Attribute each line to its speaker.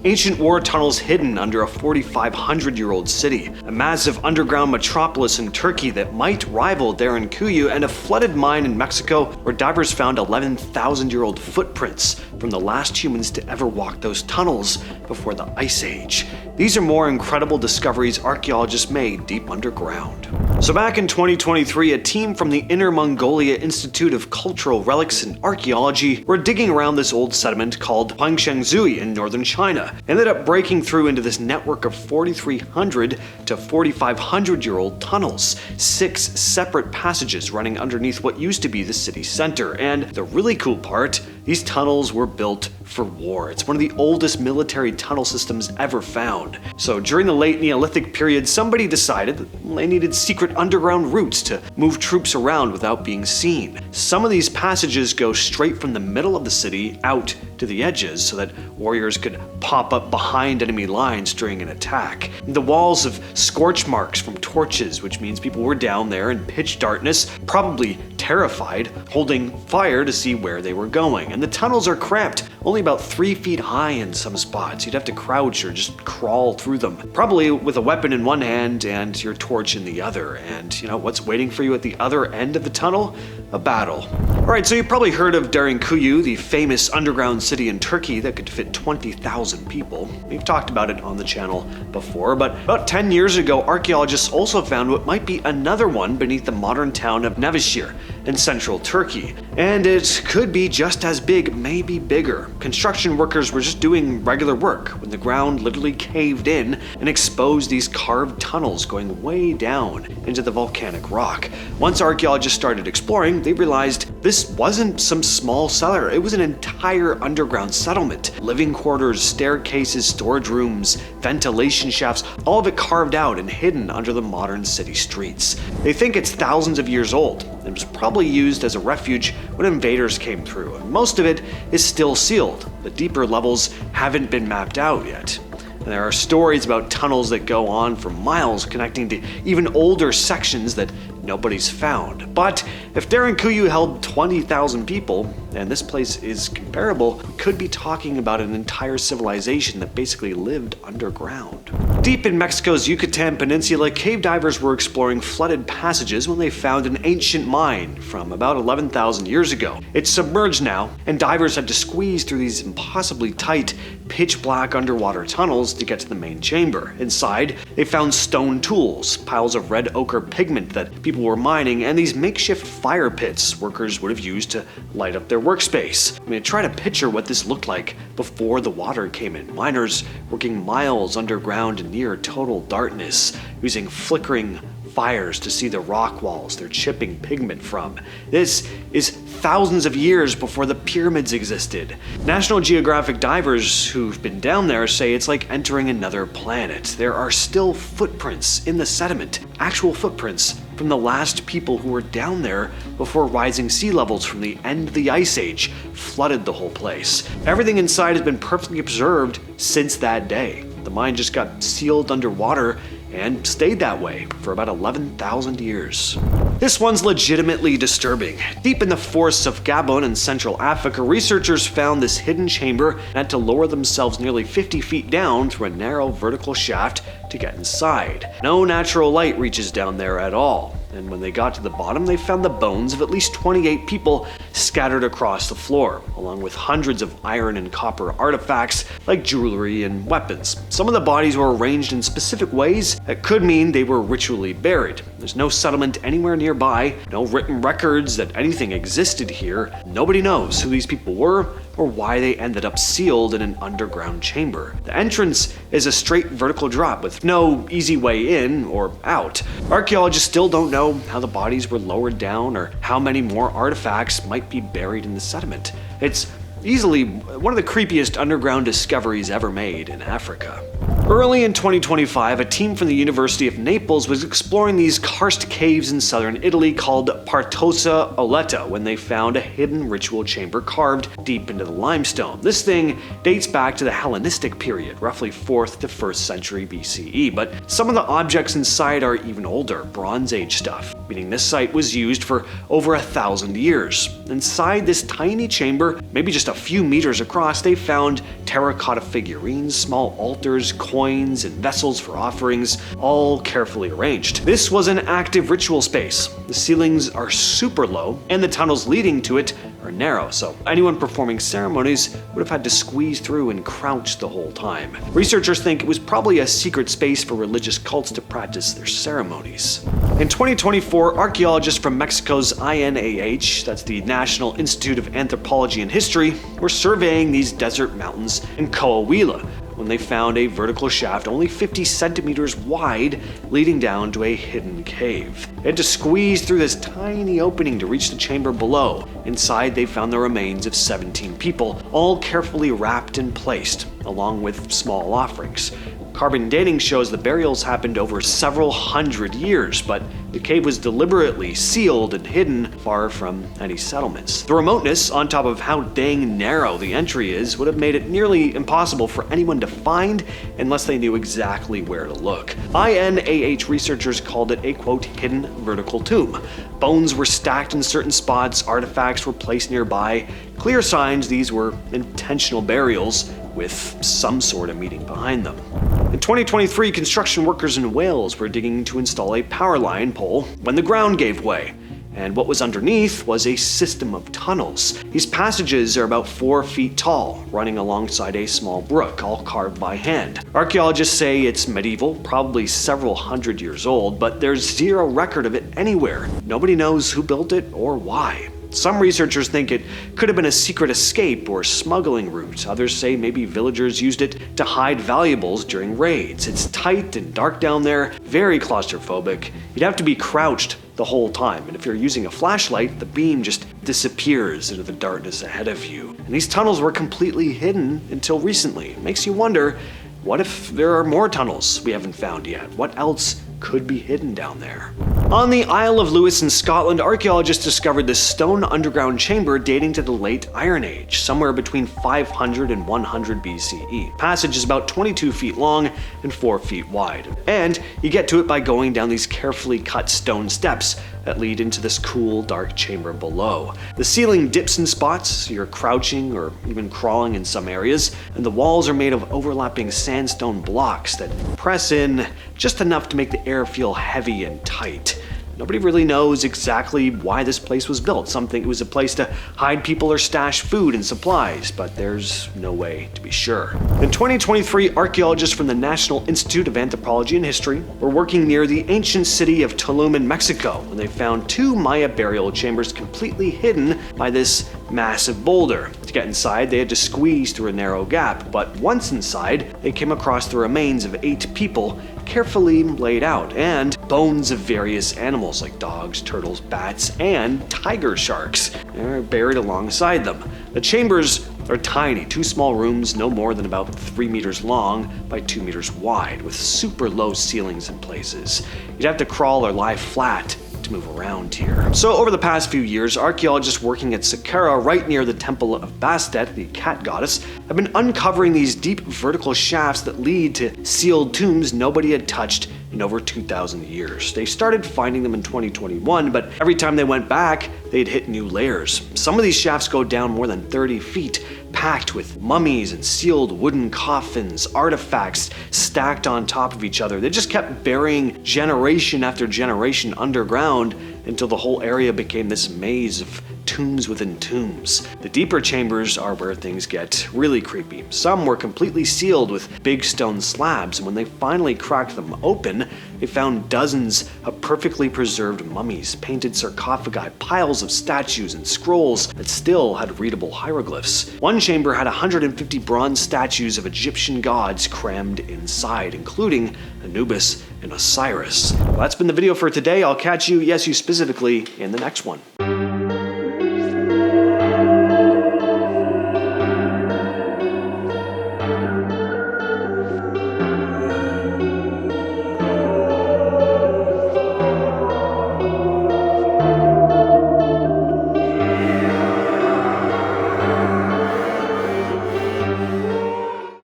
Speaker 1: ancient war tunnels hidden under a 4,500-year-old city, a massive underground metropolis in Turkey that might rival Derinkuyu, and a flooded mine in Mexico where divers found 11,000-year-old footprints from the last humans to ever walk those tunnels before the Ice Age. These are more incredible discoveries archaeologists made deep underground. So back in 2023, a team from the Inner Mongolia Institute of Cultural Relics and Archaeology were digging around this old sediment called Huangshengzui in northern China. Ended up breaking through into this network of 4,300 to 4,500-year-old tunnels, 6 separate passages running underneath what used to be the city center. And the really cool part, these tunnels were built for war. It's one of the oldest military tunnel systems ever found. So during the late Neolithic period, somebody decided that they needed secret underground routes to move troops around without being seen. Some of these passages go straight from the middle of the city out to the edges so that warriors could pop up behind enemy lines during an attack. The walls have scorch marks from torches, which means people were down there in pitch darkness, probably terrified, holding fire to see where they were going. And the tunnels are cramped, only about 3 feet high in some spots. You'd have to crouch or just crawl through them, probably with a weapon in one hand and your torch in the other. And you know what's waiting for you at the other end of the tunnel? A battle. Alright, so you've probably heard of Derinkuyu, the famous underground city in Turkey that could fit 20,000 people. We've talked about it on the channel before, but about 10 years ago, archaeologists also found what might be another one beneath the modern town of Nevşehir in central Turkey. And it could be just as big, maybe bigger. Construction workers were just doing regular work when the ground literally caved in and exposed these carved tunnels going way down into the volcanic rock. Once archaeologists started exploring, they realized this wasn't some small cellar, it was an entire underground settlement. Living quarters, staircases, storage rooms, ventilation shafts, all of it carved out and hidden under the modern city streets. They think it's thousands of years old and was probably used as a refuge when invaders came through. And most of it is still sealed. The deeper levels haven't been mapped out yet. And there are stories about tunnels that go on for miles connecting to even older sections that nobody's found. But if Derinkuyu held 20,000 people, and this place is comparable, we could be talking about an entire civilization that basically lived underground. Deep in Mexico's Yucatan Peninsula, cave divers were exploring flooded passages when they found an ancient mine from about 11,000 years ago. It's submerged now, and divers had to squeeze through these impossibly tight, pitch-black underwater tunnels to get to the main chamber. Inside, they found stone tools, piles of red ochre pigment that people were mining, and these makeshift fire pits workers would have used to light up their workspace. I mean, try to picture what this looked like before the water came in. Miners working miles underground in near total darkness, using flickering fires to see the rock walls they're chipping pigment from. This is thousands of years before the pyramids existed. National Geographic divers who've been down there say it's like entering another planet. There are still footprints in the sediment, actual footprints from the last people who were down there before rising sea levels from the end of the Ice Age flooded the whole place. Everything inside has been perfectly preserved since that day. The mine just got sealed underwater and stayed that way for about 11,000 years. This one's legitimately disturbing. Deep in the forests of Gabon in Central Africa, researchers found this hidden chamber and had to lower themselves nearly 50 feet down through a narrow vertical shaft to get inside. No natural light reaches down there at all. And when they got to the bottom, they found the bones of at least 28 people scattered across the floor, along with hundreds of iron and copper artifacts like jewelry and weapons. Some of the bodies were arranged in specific ways that could mean they were ritually buried. There's no settlement anywhere nearby, no written records that anything existed here. Nobody knows who these people were or why they ended up sealed in an underground chamber. The entrance is a straight vertical drop with no easy way in or out. Archaeologists still don't know how the bodies were lowered down or how many more artifacts might be buried in the sediment. It's easily one of the creepiest underground discoveries ever made in Africa. Early in 2025, a team from the University of Naples was exploring these karst caves in southern Italy called Partosa Oletta when they found a hidden ritual chamber carved deep into the limestone. This thing dates back to the Hellenistic period, roughly 4th to 1st century BCE, but some of the objects inside are even older, Bronze Age stuff, meaning this site was used for over 1,000 years. Inside this tiny chamber, maybe just a few meters across, they found terracotta figurines, small altars, coins, and vessels for offerings, all carefully arranged. This was an active ritual space. The ceilings are super low, and the tunnels leading to it are narrow, so anyone performing ceremonies would have had to squeeze through and crouch the whole time. Researchers think it was probably a secret space for religious cults to practice their ceremonies. In 2024, archaeologists from Mexico's INAH, that's the National Institute of Anthropology and History, were surveying these desert mountains in Coahuila when they found a vertical shaft only 50 centimeters wide leading down to a hidden cave. They had to squeeze through this tiny opening to reach the chamber below. Inside, they found the remains of 17 people, all carefully wrapped and placed, along with small offerings. Carbon dating shows the burials happened over several hundred years, but the cave was deliberately sealed and hidden far from any settlements. The remoteness, on top of how dang narrow the entry is, would have made it nearly impossible for anyone to find unless they knew exactly where to look. INAH researchers called it a, quote, hidden vertical tomb. Bones were stacked in certain spots, artifacts were placed nearby, clear signs these were intentional burials with some sort of meaning behind them. In 2023, construction workers in Wales were digging to install a power line pole when the ground gave way, and what was underneath was a system of tunnels. These passages are about 4 feet tall, running alongside a small brook, all carved by hand. Archaeologists say it's medieval, probably several hundred years old, but there's zero record of it anywhere. Nobody knows who built it or why. Some researchers think it could have been a secret escape or smuggling route. Others say maybe villagers used it to hide valuables during raids. It's tight and dark down there, very claustrophobic. You'd have to be crouched the whole time, and if you're using a flashlight, the beam just disappears into the darkness ahead of you. And these tunnels were completely hidden until recently. It makes you wonder, what if there are more tunnels we haven't found yet? What else could be hidden down there? On the Isle of Lewis in Scotland, archaeologists discovered this stone underground chamber dating to the late Iron Age, somewhere between 500 and 100 BCE. The passage is about 22 feet long and 4 feet wide, and you get to it by going down these carefully cut stone steps that lead into this cool, dark chamber below. The ceiling dips in spots, so you're crouching or even crawling in some areas, and the walls are made of overlapping sandstone blocks that press in just enough to make the air feel heavy and tight. Nobody really knows exactly why this place was built. Some think it was a place to hide people or stash food and supplies, but there's no way to be sure. In 2023, archaeologists from the National Institute of Anthropology and History were working near the ancient city of Tulum in Mexico when they found 2 Maya burial chambers completely hidden by this massive boulder. To get inside, they had to squeeze through a narrow gap, but once inside, they came across the remains of 8 people carefully laid out, and bones of various animals like dogs, turtles, bats, and tiger sharks are buried alongside them. The chambers are tiny, 2 small rooms no more than about 3 meters long by 2 meters wide, with super low ceilings in places. You'd have to crawl or lie flat to move around here. So over the past few years, archaeologists working at Saqqara, right near the Temple of Bastet, the cat goddess, have been uncovering these deep vertical shafts that lead to sealed tombs nobody had touched in over 2,000 years. They started finding them in 2021, but every time they went back, they'd hit new layers. Some of these shafts go down more than 30 feet, packed with mummies and sealed wooden coffins, artifacts stacked on top of each other. They just kept burying generation after generation underground until the whole area became this maze of tombs within tombs. The deeper chambers are where things get really creepy. Some were completely sealed with big stone slabs, and when they finally cracked them open, they found dozens of perfectly preserved mummies, painted sarcophagi, piles of statues, and scrolls that still had readable hieroglyphs. One chamber had 150 bronze statues of Egyptian gods crammed inside, including Anubis and Osiris. Well, that's been the video for today. I'll catch you, yes, you specifically, in the next one.